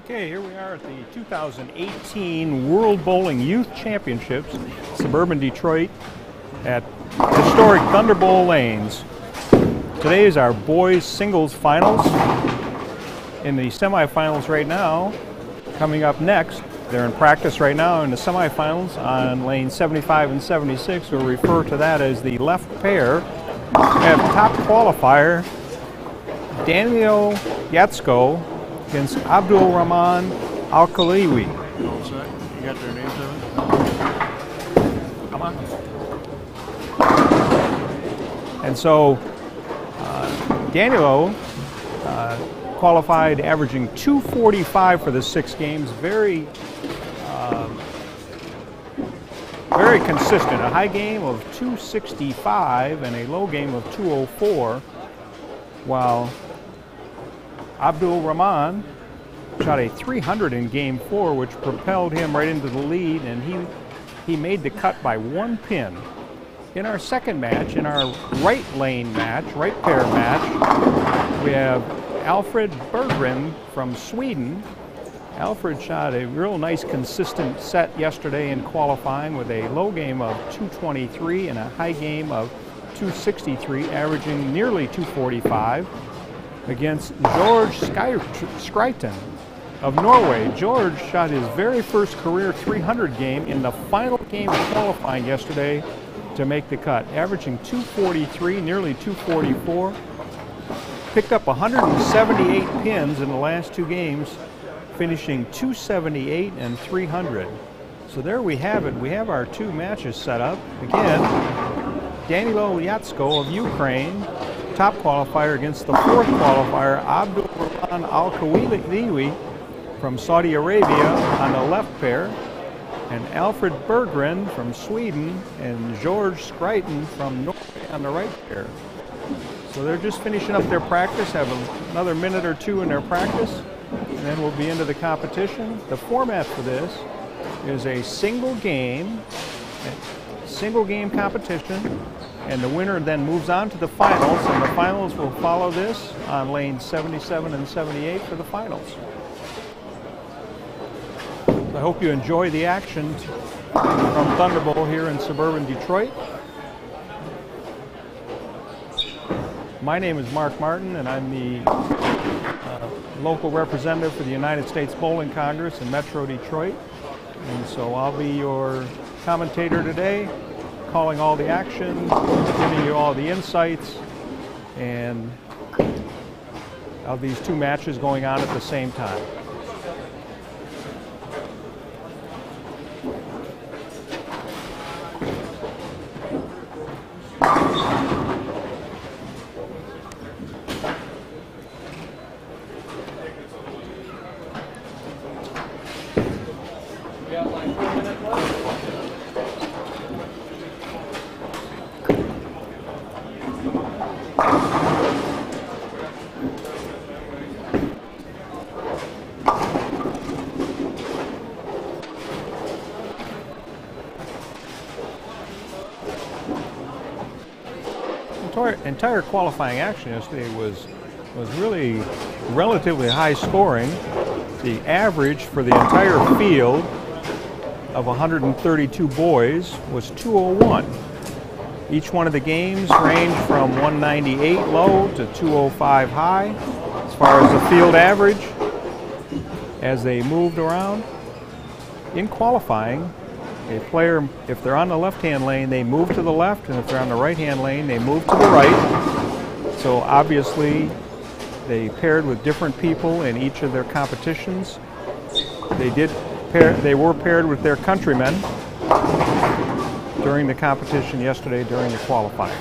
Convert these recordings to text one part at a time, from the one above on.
Okay, here we are at the 2018 World Bowling Youth Championships, suburban Detroit, at historic Thunderbolt Lanes. Today is our boys singles finals. In the semifinals right now, coming up next, they're in practice right now in the semifinals on lanes 75 and 76. We'll refer to that as the left pair. We have top qualifier Daniel Yetsko against Abdul Rahman Al-Khalili. You got their names of it? Come on. And so Daniel qualified averaging 245 for the 6 games. Very consistent. A high game of 265 and a low game of 204, while Abdul Rahman shot a 300 in game 4, which propelled him right into the lead, and he made the cut by 1 pin. In our second match, in our right lane match, right pair match, we have Alfred Bertram from Sweden. Alfred shot a real nice consistent set yesterday in qualifying with a low game of 223 and a high game of 263, averaging nearly 245. Against George Skryten of Norway. George shot his very first career 300 game in the final game of qualifying yesterday to make the cut, averaging 243, nearly 244. Picked up 178 pins in the last 2 games, finishing 278 and 300. So there we have it. We have our 2 matches set up. Again, Daniel Yetsko of Ukraine, top qualifier, against the 4th qualifier, Abdul Rahman Al-Khalili from Saudi Arabia on the left pair, and Alfred Bertram from Sweden and George Skryten from Norway on the right pair. So they're just finishing up their practice, have another minute or 2 in their practice, and then we'll be into the competition. The format for this is a single game competition, and the winner then moves on to the finals, and the finals will follow this on lanes 77 and 78 for the finals. So I hope you enjoy the action from Thunderbolt here in suburban Detroit. My name is Mark Martin, and I'm the local representative for the United States Bowling Congress in Metro Detroit. And so I'll be your commentator today, calling all the action, giving you all the insights, and of these two matches going on at the same time. Entire qualifying action yesterday was really relatively high scoring. The average for the entire field of 132 boys was 201. Each one of the games ranged from 198 low to 205 high as far as the field average as they moved around. In qualifying, a player, if they're on the left-hand lane, they move to the left, and if they're on the right-hand lane, they move to the right. So obviously, they paired with different people in each of their competitions. They were paired with their countrymen during the competition yesterday during the qualifying.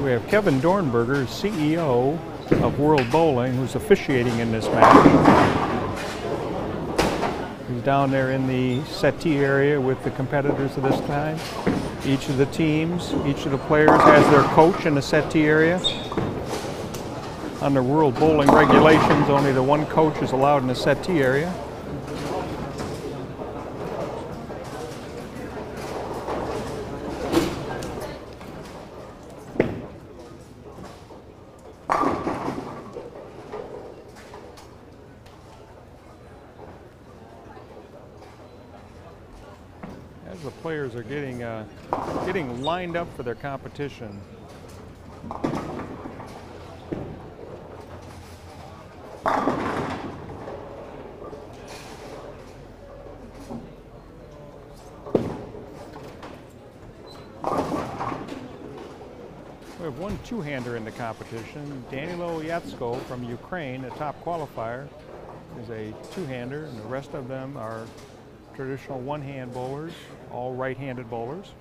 We have Kevin Dornberger, CEO of World Bowling, who's officiating in this match. He's down there in the settee area with the competitors at this time. Each of the teams, each of the players has their coach in the settee area. Under World Bowling regulations, only the one coach is allowed in the settee area. The players are getting lined up for their competition. We have one two-hander in the competition. Yetsko from Ukraine, a top qualifier, is a two-hander, and the rest of them are traditional one-hand bowlers, all right-handed bowlers.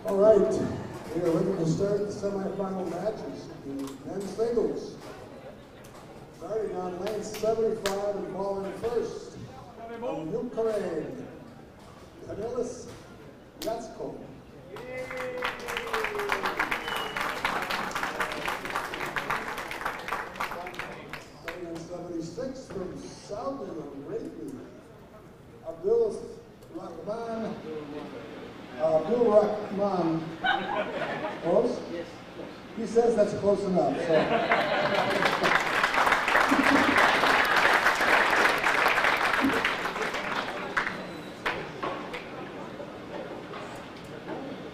All right, we are ready to start the semifinal matches in men's singles. Starting on lane 75 and falling first, from Ukraine, Khalili, Yetsko. Starting on 76 from Saudi Arabia, Abdul Rahman. Abdul Rahman. Close? Yes. He says that's close enough. So.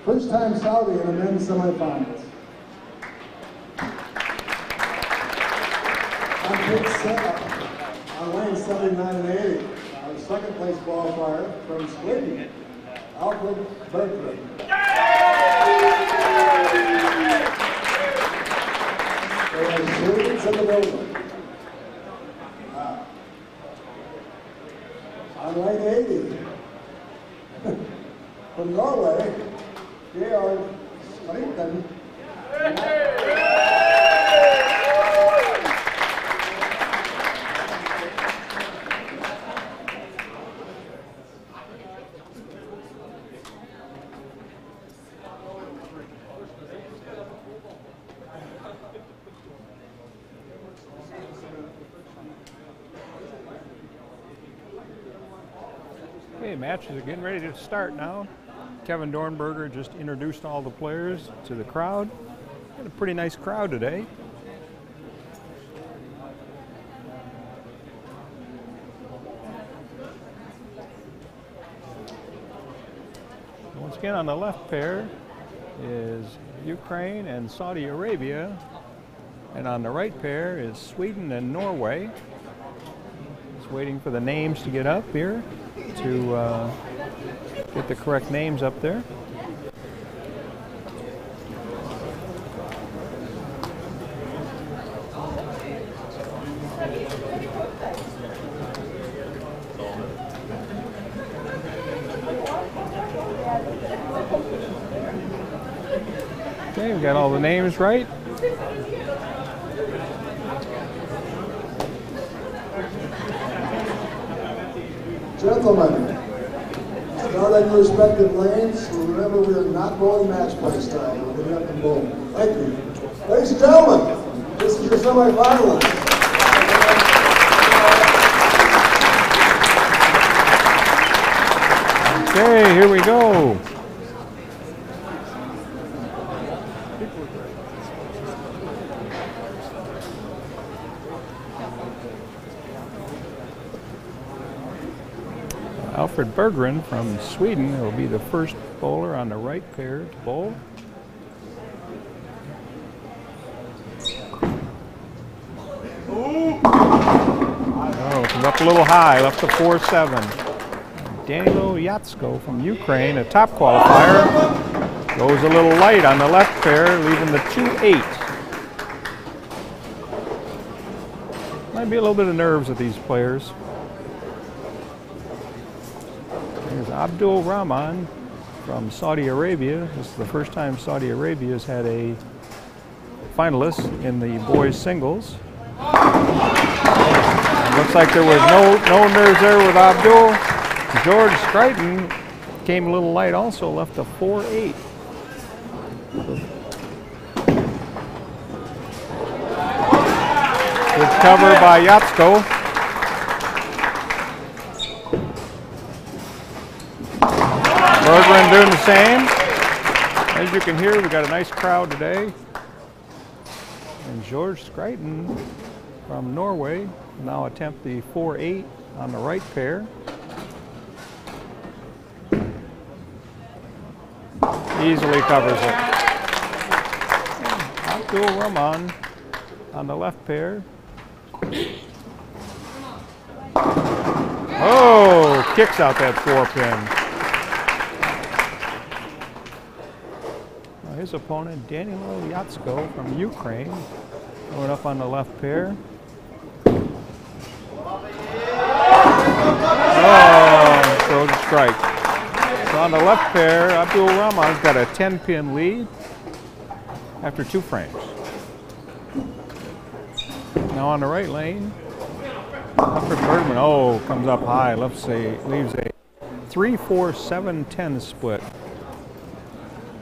First time Saudi in the men's semifinals. On page 7, on lane 79 and 80, our second place qualifier from Sweden, Alfred Bertram. There are students in the building. On lane 80, from Norway, they are Strengthen. Okay, matches are getting ready to start now. Kevin Dornberger just introduced all the players to the crowd. Got a pretty nice crowd today. Once again, on the left pair is Ukraine and Saudi Arabia, and on the right pair is Sweden and Norway. Just waiting for the names to get up here to get the correct names up there. Okay, we got all the names right. Gentlemen, start on your respective lanes. Remember, we are not bowling match play style. We're going to have to bowl. Thank you. Ladies and gentlemen, this is your semifinalist. Okay, here we go. Alfred Bertram from Sweden will be the first bowler on the right pair to bowl. Oh, comes up a little high, left the 4-7. Daniel Yetsko from Ukraine, a top qualifier, goes a little light on the left pair, leaving the 2-8. Might be a little bit of nerves with these players. There's Abdul Rahman from Saudi Arabia. This is the first time Saudi Arabia has had a finalist in the boys singles. Looks like there was no nerves there with Abdul. George Stryton came a little light also, left a 4-8. Good cover by Yetsko. Bergman doing the same. As you can hear, we got a nice crowd today. And George Stryton from Norway now attempt the 4-8 on the right pair. Easily covers it. Abdul Rahman on the left pair. Oh, kicks out that 4-pin. Now his opponent, Danilo Yetsko from Ukraine, going up on the left pair. Oh, throws a strike. So on the left pair, Abdul Rahman's got a 10-pin lead after 2 frames. Now on the right lane, Alfred Bertram, oh, comes up high, leaves a 3-4-7-10 split.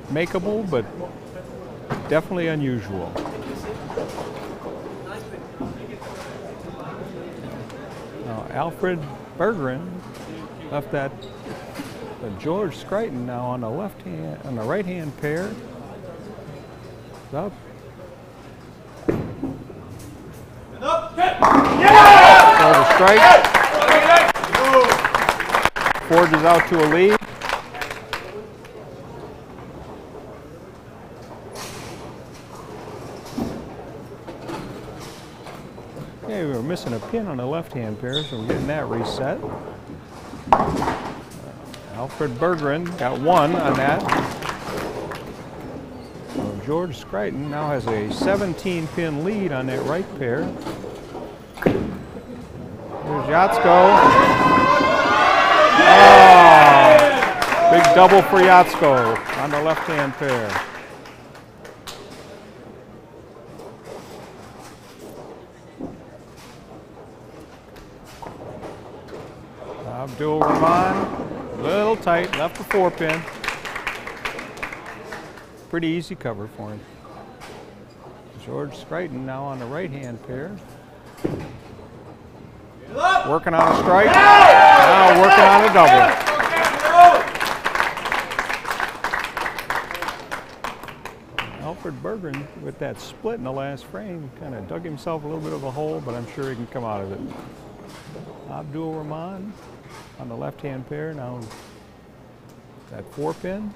Makeable, but definitely unusual. Now Alfred Bertram left that George Scruton now on the left hand, on the right hand pair. Up. Throws a strike. Forges out to a lead. Okay, we were missing a pin on the left-hand pair, so we're getting that reset. Alfred Bertram got 1 on that. So George Scruton now has a 17-pin lead on that right pair. Here's Yetsko. Oh, big double for Yetsko on the left-hand pair. Abdul Rahman, a little tight, left the 4-pin. Pretty easy cover for him. George Scruton now on the right-hand pair. Working on a strike, now working on a double. Alfred Bertram, with that split in the last frame, kind of dug himself a little bit of a hole, but I'm sure he can come out of it. Abdul Rahman on the left-hand pair, now that 4-pin.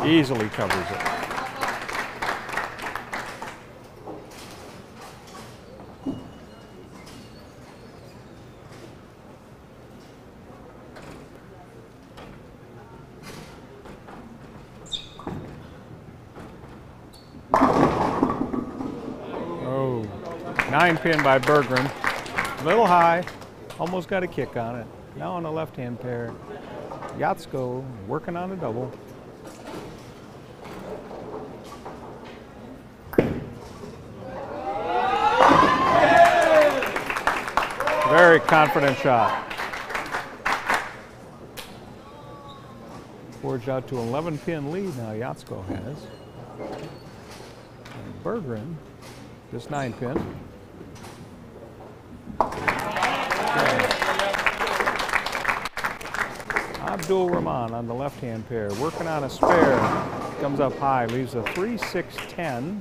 Easily covers it. Oh, 9-pin by Bertram. A little high, almost got a kick on it. Now on the left-hand pair, Yetsko working on a double. Very confident shot. Forged out to an 11-pin lead now Yetsko has. And Bertram, this 9-pin. Abdul Rahman on the left-hand pair, working on a spare. Comes up high, leaves a 3-6-10.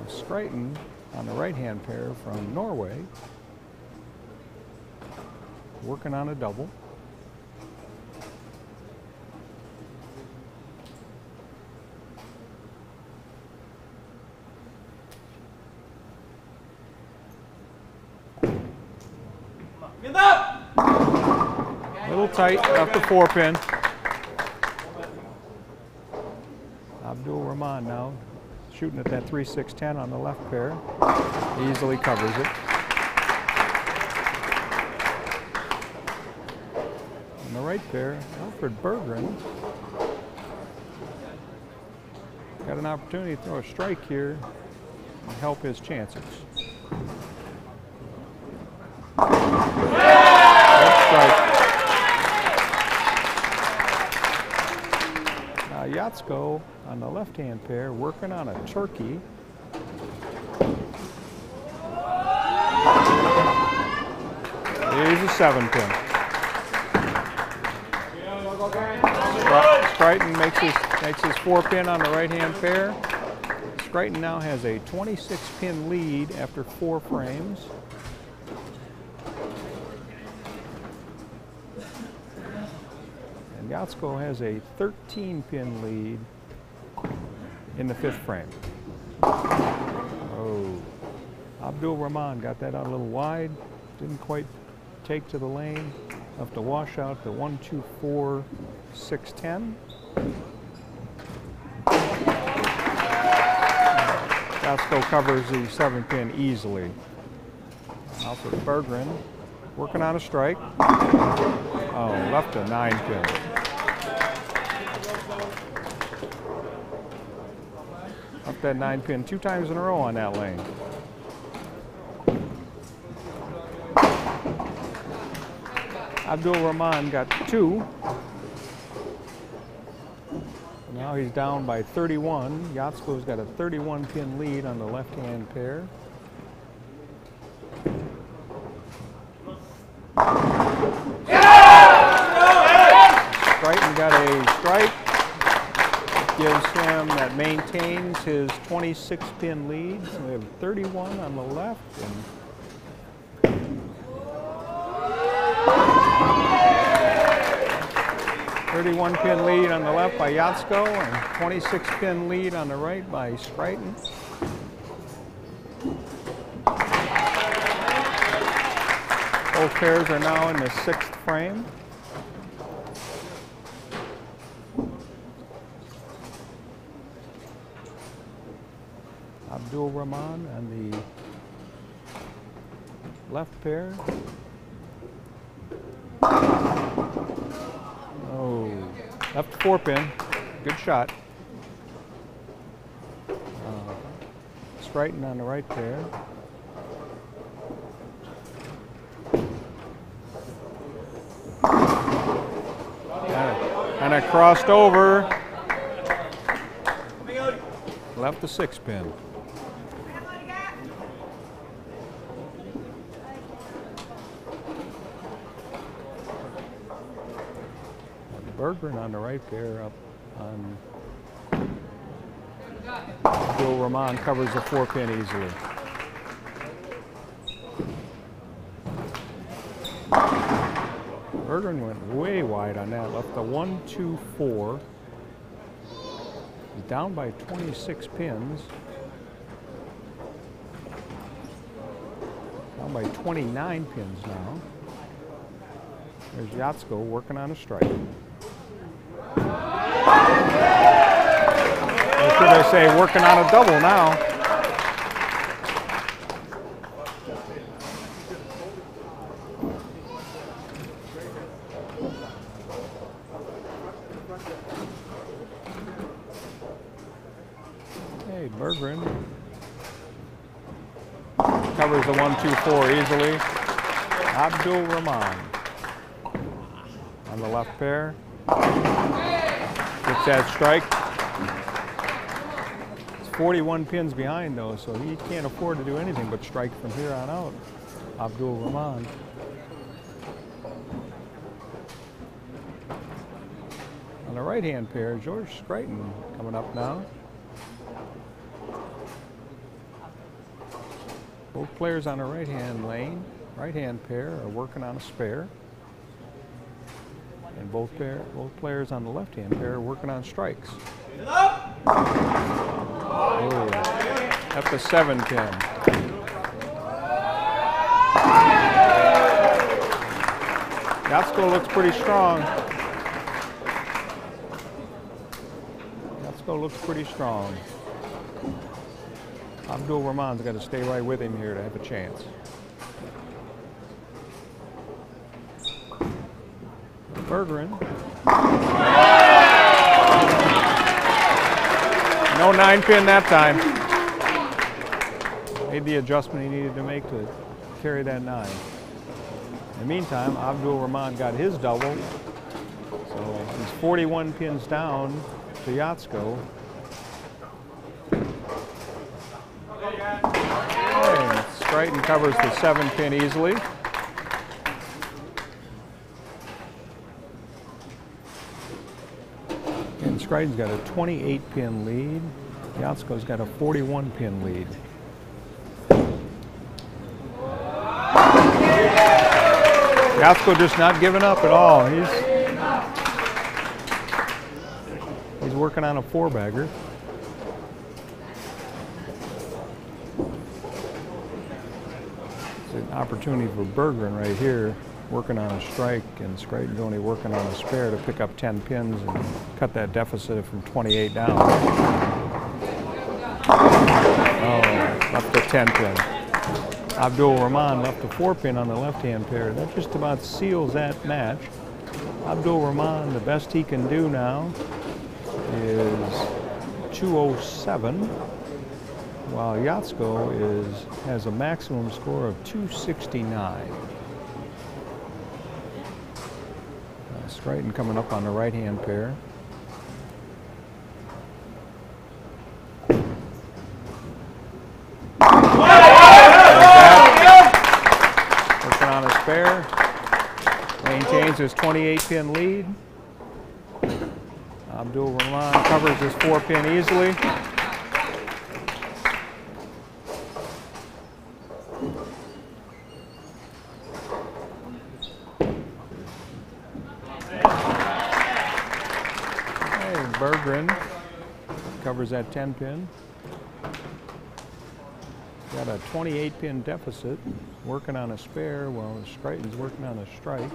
Scruton on the right-hand pair from Norway, working on a double. A little tight, up the 4-pin. Abdul Rahman now shooting at that 3-6-10 on the left pair. Easily covers it. On the right pair, Alfred Bertram got an opportunity to throw a strike here and help his chances. Now Yetsko on the left-hand pair, working on a turkey. Here's a 7-pin. Scruton makes his 4-pin on the right-hand pair. Stryton now has a 26-pin lead after 4 frames. And Yetsko has a 13-pin lead in the 5th frame. Oh, Abdul Rahman got that out a little wide. Didn't quite take to the lane. Have to wash out the 1, 2, 4, 6, 10. Yetsko covers the 7-pin easily. Alfred Bertram working on a strike. Oh, left a 9-pin. Up that 9-pin 2 times in a row on that lane. Abdul Rahman got 2. Now he's down by 31. Yetsko's got a 31-pin lead on the left-hand pair. Stryton got a strike. Gives him, that maintains his 26-pin lead. So we have 31 on the left. And 31-pin lead on the left by Yetsko, and 26-pin lead on the right by Stryton. Both pairs are now in the 6th frame. Abdul Rahman on the left pair. Oh, left 4-pin, good shot. Stryton on the right pair. And it crossed over. Left the 6-pin. Bertram on the right pair up on Abdul Rahman covers the 4-pin easily. Bertram went way wide on that, left the 1, 2, 4. He's down by 26 pins. Down by 29 pins now. There's Yetsko working on a strike. Or should I say, working on a double now. Hey, Bertram covers the 1, 2, 4 easily. Abdul Rahman on the left pair. Gets that strike. It's 41 pins behind though, so he can't afford to do anything but strike from here on out. Abdul Rahman. On the right-hand pair, George Stryton coming up now. Both players on the right-hand lane, right-hand pair, are working on a spare. And both players on the left-hand pair are working on strikes. Oh, at the 7-pin. Yetsko looks pretty strong. Yetsko looks pretty strong. Abdul Rahman's got to stay right with him here to have a chance. Bertram. No 9-pin that time. Made the adjustment he needed to make to carry that 9. In the meantime, Abdul Rahman got his double. So he's 41 pins down to Yetsko. And Stryton covers the 7-pin easily. And Stryton's got a 28-pin lead. Yetsko's got a 41-pin lead. Yetsko just not giving up at all. He's working on a 4-bagger. It's an opportunity for Bergren right here, working on a strike, and Skriten's only working on a spare to pick up 10 pins and cut that deficit from 28 down. Oh, left the 10 pin. Abdul Rahman left the 4-pin on the left-hand pair. That just about seals that match. Abdul Rahman, the best he can do now is 207, while Yetsko has a maximum score of 269. Skriten coming up on the right-hand pair. Working on a spare. Maintains his 28-pin lead. Abdul Rahman covers his 4-pin easily. Bergren covers that 10-pin. Got a 28-pin deficit, working on a spare while Skriten's working on a strike.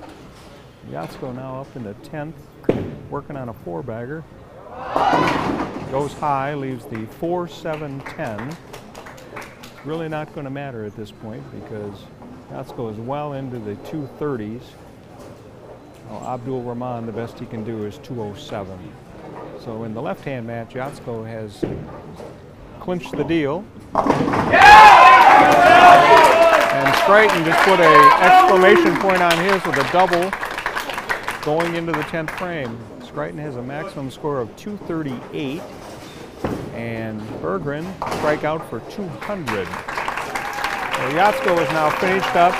Yetsko now up in the 10th, working on a 4-bagger. Goes high, leaves the 4-7-10. It's really not going to matter at this point because Yetsko is well into the 230s. Well, Abdul Rahman, the best he can do is 207. So in the left-hand match, Yetsko has clinched the deal. And Skriten just put an exclamation point on his with a double going into the 10th frame. Skriten has a maximum score of 238, and Bergren strike out for 200. So Yetsko is now finished up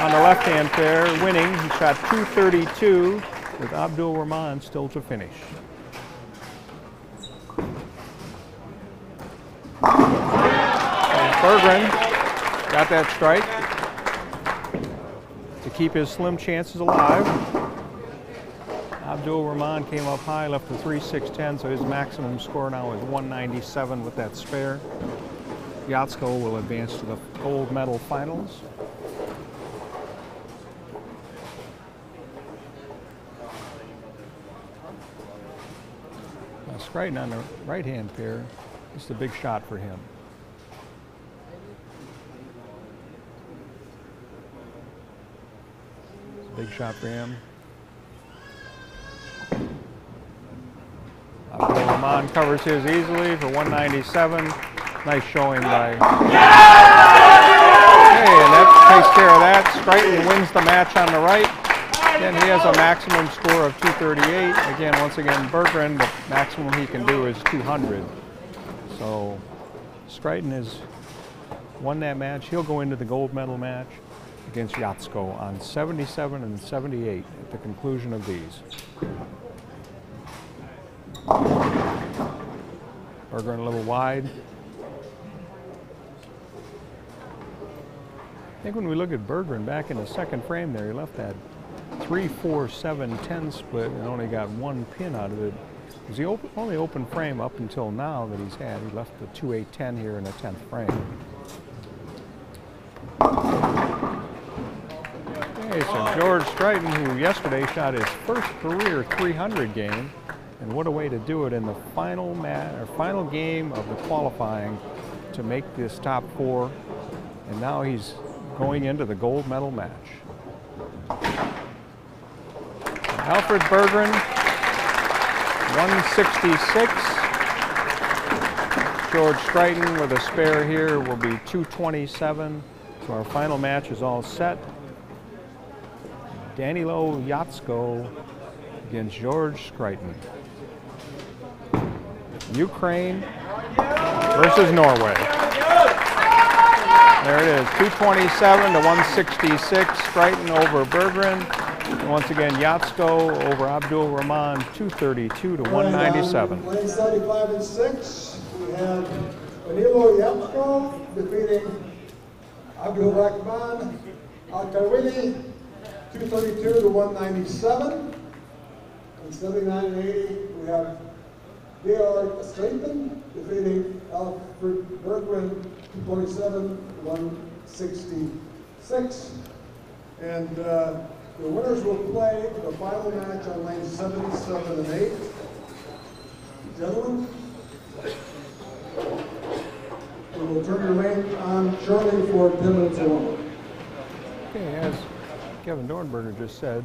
on the left-hand pair, winning. He shot 232 with Abdul Rahman still to finish. Bergren got that strike to keep his slim chances alive. Abdul Rahman came up high, left the 3-6-10, so his maximum score now is 197 with that spare. Yetsko will advance to the gold medal finals. Now Skriten on the right-hand pair, just a big shot for him. Big shot for him. Abdul Rahman covers his easily for 197. Nice showing by. Okay, and that takes care of that. Skriten wins the match on the right. Again, he has a maximum score of 238. Again, once again, Bergren, the maximum he can do is 200. So Skriten has won that match. He'll go into the gold medal match against Yetsko on 77 and 78 at the conclusion of these. Bergren a little wide. I think when we look at Bergren back in the second frame there, he left that 3-4-7-10 split and only got 1 pin out of it. It was the only open frame up until now that he's had. He left the 2-8-10 here in the 10th frame. Okay, so George Skriten, who yesterday shot his first career 300 game, and what a way to do it in the final game of the qualifying to make this top 4, and now he's going into the gold medal match. Alfred Bertram, 166. George Skriten with a spare here will be 227. So our final match is all set. Danilo Yetsko against George Skriten. Ukraine versus Norway. There it is, 227 to 166. Skriten over Bergren. Once again, Yetsko over Abdul Rahman, 232 to 197. Lane 75 and 6, we have Yetsko defeating Abdul Rahman Khalili, 232 to 197. And 79 and 80, we have Satan defeating Alfred Bertram, 227 to 166. And the winners will play the final match on lanes 77 and 8. Gentlemen, we will turn your lane on shortly for 10 minutes alone. Okay, as Kevin Dornberger just said,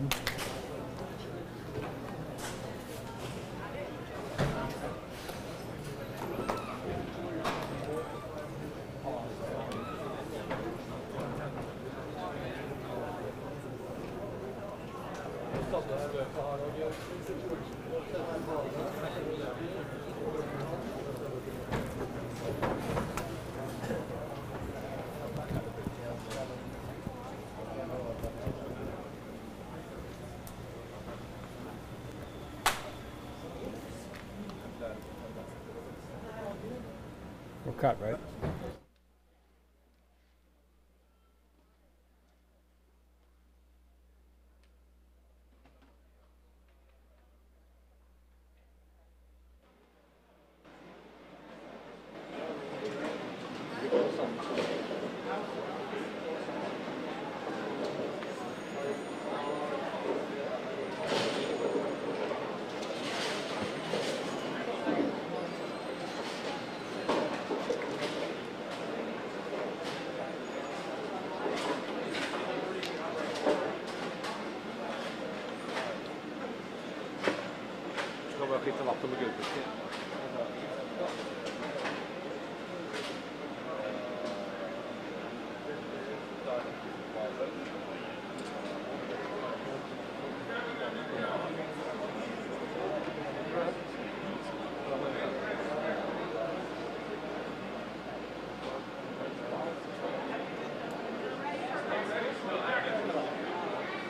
we're cut, right?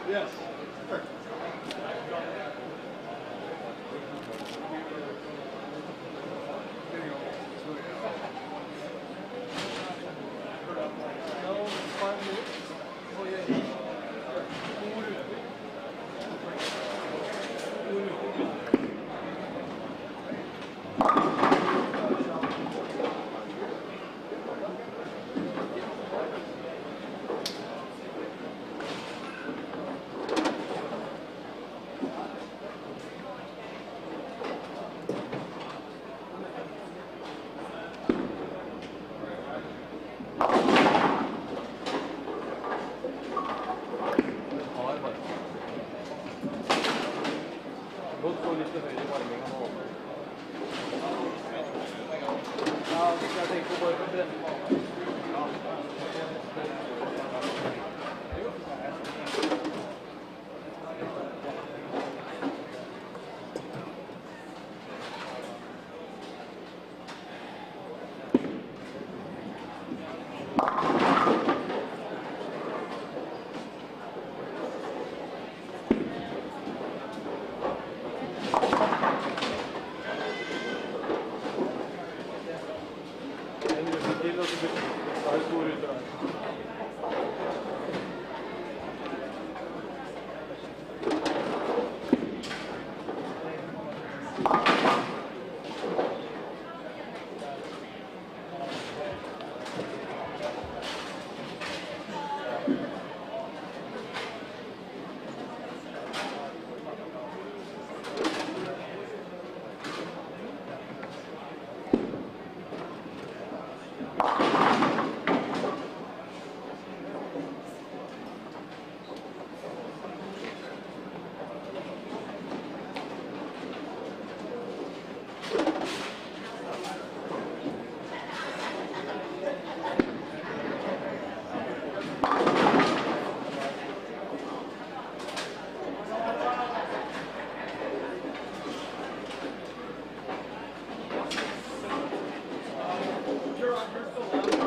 Yes. You're still on.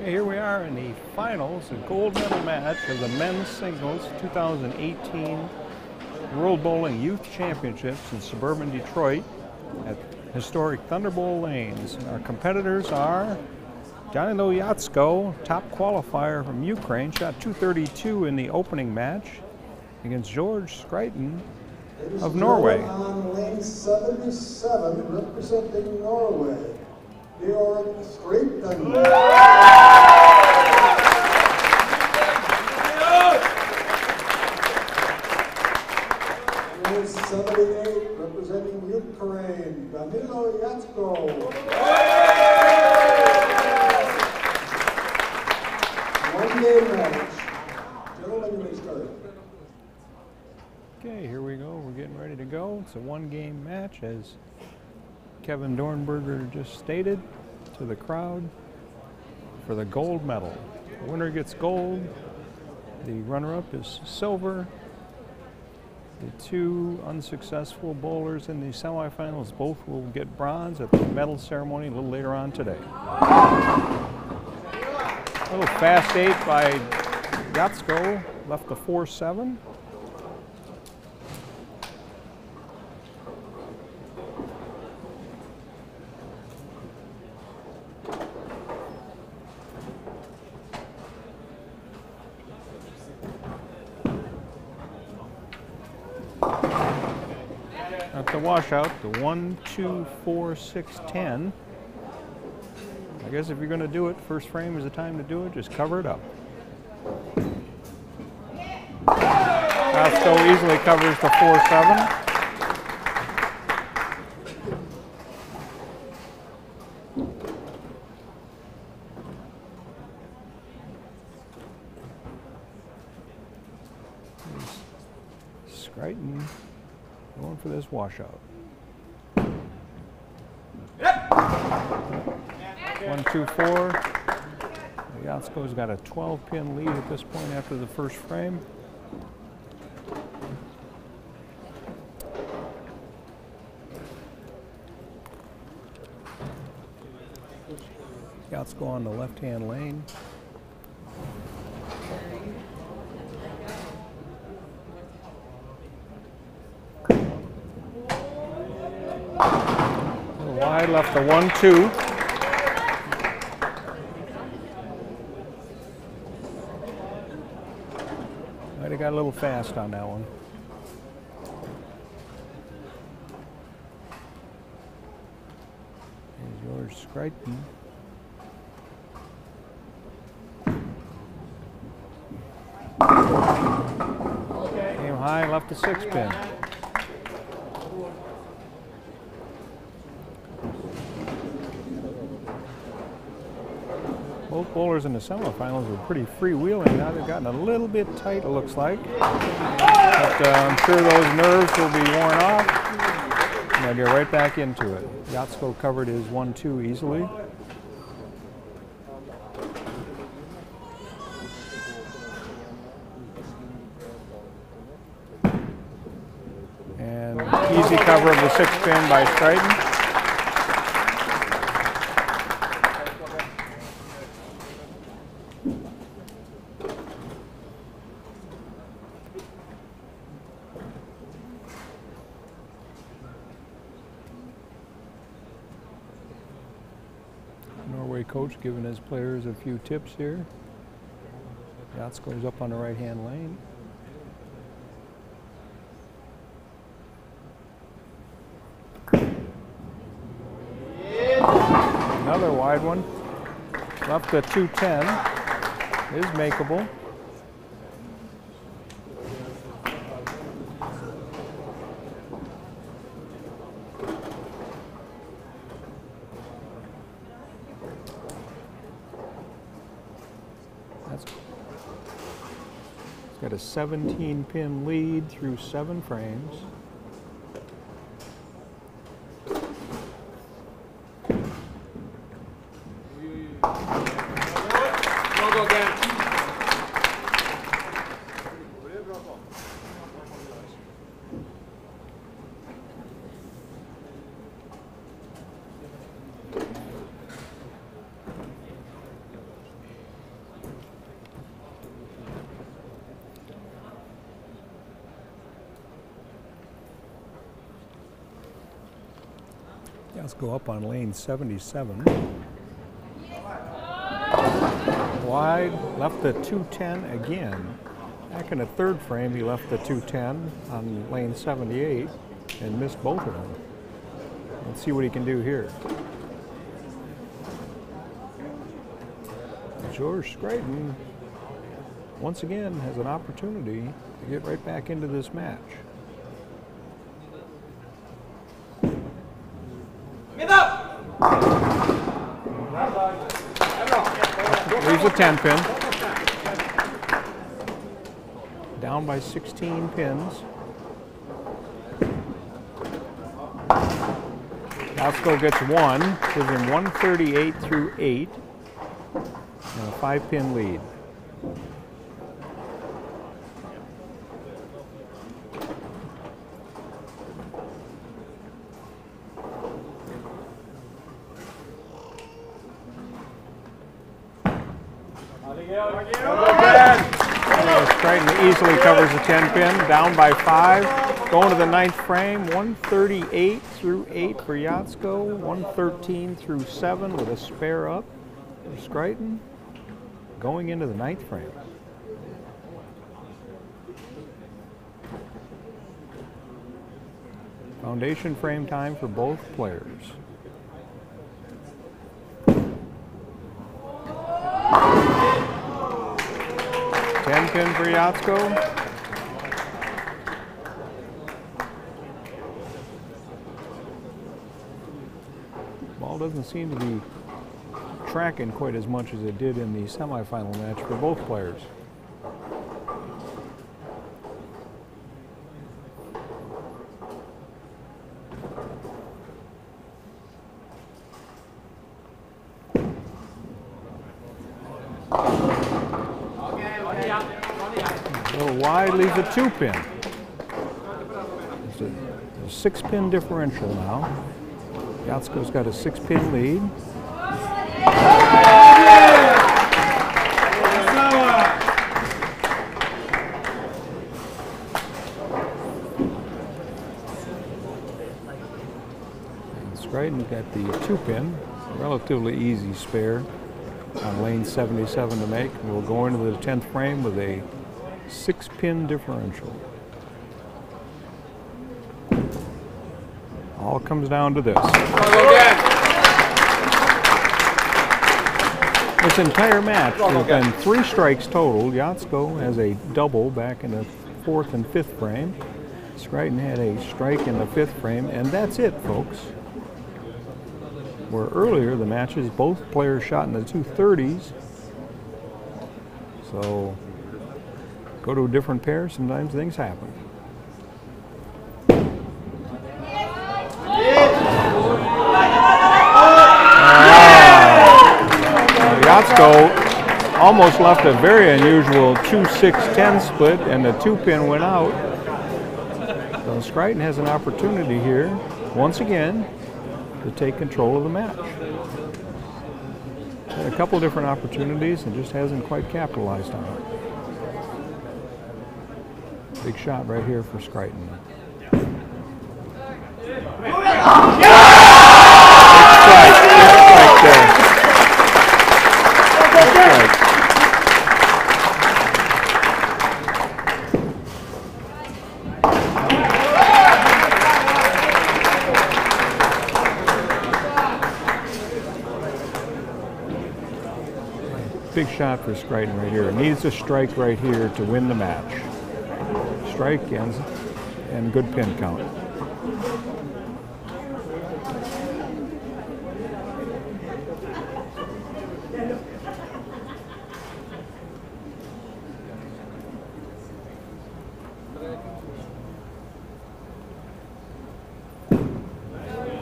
Here we are in the finals, the gold medal match of the men's singles 2018 World Bowling Youth Championships in suburban Detroit at historic Thunderbolt Lanes. Our competitors are Danilo Yetsko, top qualifier from Ukraine, shot 232 in the opening match against George Skryten of Norway. On lane 77, representing Norway, Georg Skryten. Lane 78, representing Ukraine, Danilo Yetsko. One game match. Gentlemen, you may start. Okay, here we go. We're getting ready to go. It's a one-game match, as Kevin Dornberger just stated to the crowd, for the gold medal. The winner gets gold. The runner-up is silver. The two unsuccessful bowlers in the semifinals both will get bronze at the medal ceremony a little later on today. A little fast 8 by Yetsko, left the 4-7. At the washout, the 1, 2, 4, 6, 10. I guess if you're going to do it, first frame is the time to do it. Just cover it up. Yetsko easily covers the 4-7. Skryten going for this washout. 1, 2, 4. Yetsko's got a 12-pin lead at this point after the first frame. Yetsko on the left-hand lane. Wide, left the 1-2. Might have got a little fast on that one. There's George Skryten. Came high, left the 6-pin. Both bowlers in the semifinals were pretty freewheeling. Now they've gotten a little bit tight, it looks like. But I'm sure those nerves will be worn off. And they'll get right back into it. Yetsko covered his 1-2 easily. And easy cover of the 6-pin by Skryten. Norway coach giving his players a few tips here. Yetsko's up on the right-hand lane. Another wide one. Left the 2-10. Is makeable. It's got a 17-pin lead through 7 frames. Let's go up on lane 77. Wide, left the 210 again. Back in the third frame, he left the 210 on lane 78 and missed both of them. Let's see what he can do here. George Scryton, once again, has an opportunity to get right back into this match. Leaves a 10 pin. Down by 16 pins. Yetsko gets one, gives him 138 through 8. And a 5-pin lead. Scryton easily covers the 10-pin, down by 5. Going to the 9th frame, 138 through 8 for Yetsko, 113 through 7 with a spare up for Scryton. Going into the 9th frame. Foundation frame time for both players. Ten pin for Yetsko. Ball doesn't seem to be tracking quite as much as it did in the semifinal match for both players. A little wide, leaves a 2-pin. It's a 6-pin differential now. Yetsko's got a 6-pin lead. Scryton got the 2-pin, relatively easy spare on lane 77 to make. We'll go into the 10th frame with a 6-pin differential. All comes down to this. This entire match, there have been 3 strikes total. Yetsko has a double back in the 4th and 5th frame. Scryton had a strike in the 5th frame, and that's it, folks. Where earlier the matches, both players shot in the 230s. So, go to a different pair, sometimes things happen. Yetsko almost left a very unusual 2-6-10 split, and the 2-pin went out. So Scryton has an opportunity here, once again, to take control of the match. Had a couple different opportunities and just hasn't quite capitalized on it. Big shot right here for Scryton. Big shot for Scryton right here. Needs a strike right here to win the match. Strike and good pin count.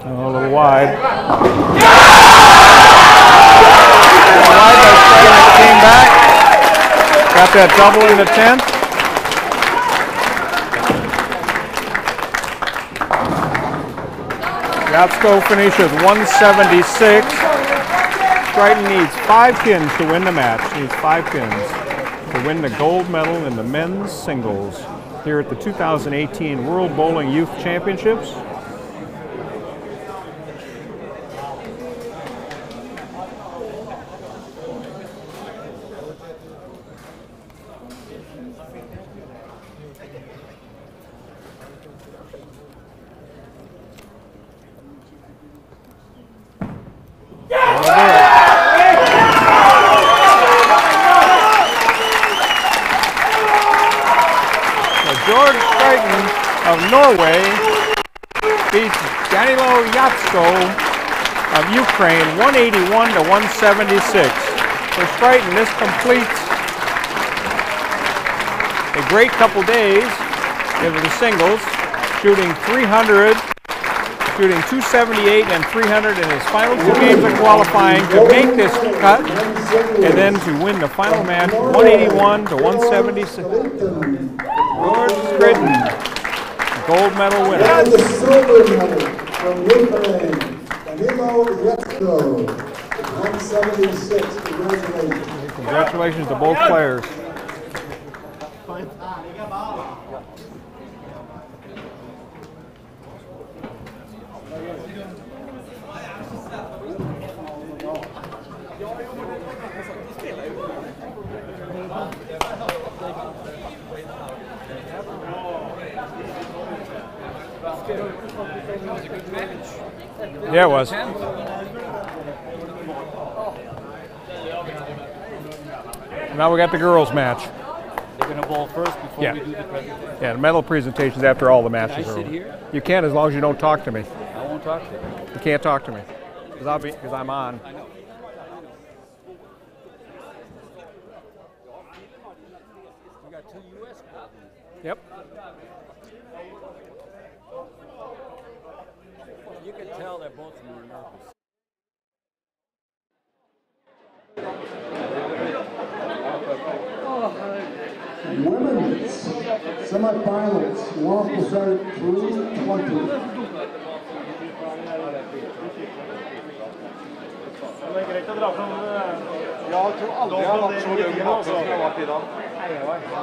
Oh, a little wide. Came back, got that double in the 10th. Yetsko finishes 176. Scryton needs 5 pins to win the match. Needs 5 pins to win the gold medal in the men's singles here at the 2018 World Bowling Youth Championships. Strighton of Norway beats Danilo Yetsko of Ukraine 181 to 176. For Strighton, this completes a great couple days in the singles, shooting 300, shooting 278 and 300 in his final two games of qualifying to make this cut, and then to win the final match 181 to 176. George Scritton, gold medal winner. And the silver medal from Ukraine, Danilo Yetsko, 176. Congratulations. Congratulations to both players. Yeah, it was. Now we got the girls' match. They're going to bowl first before we do the presentation. Yeah, the medal presentations after all the matches are over. Here? You can, as long as you don't talk to me. I won't talk to you. You can't talk to me because I'm on. I know. We got 2 U.S. problems. Yep. You can tell that both of them are nervous. Women's semifinals. Warm will start at 3:20. Jag tror aldrig jag har varit så lugn som jag har varit idag. Nej, jag var helt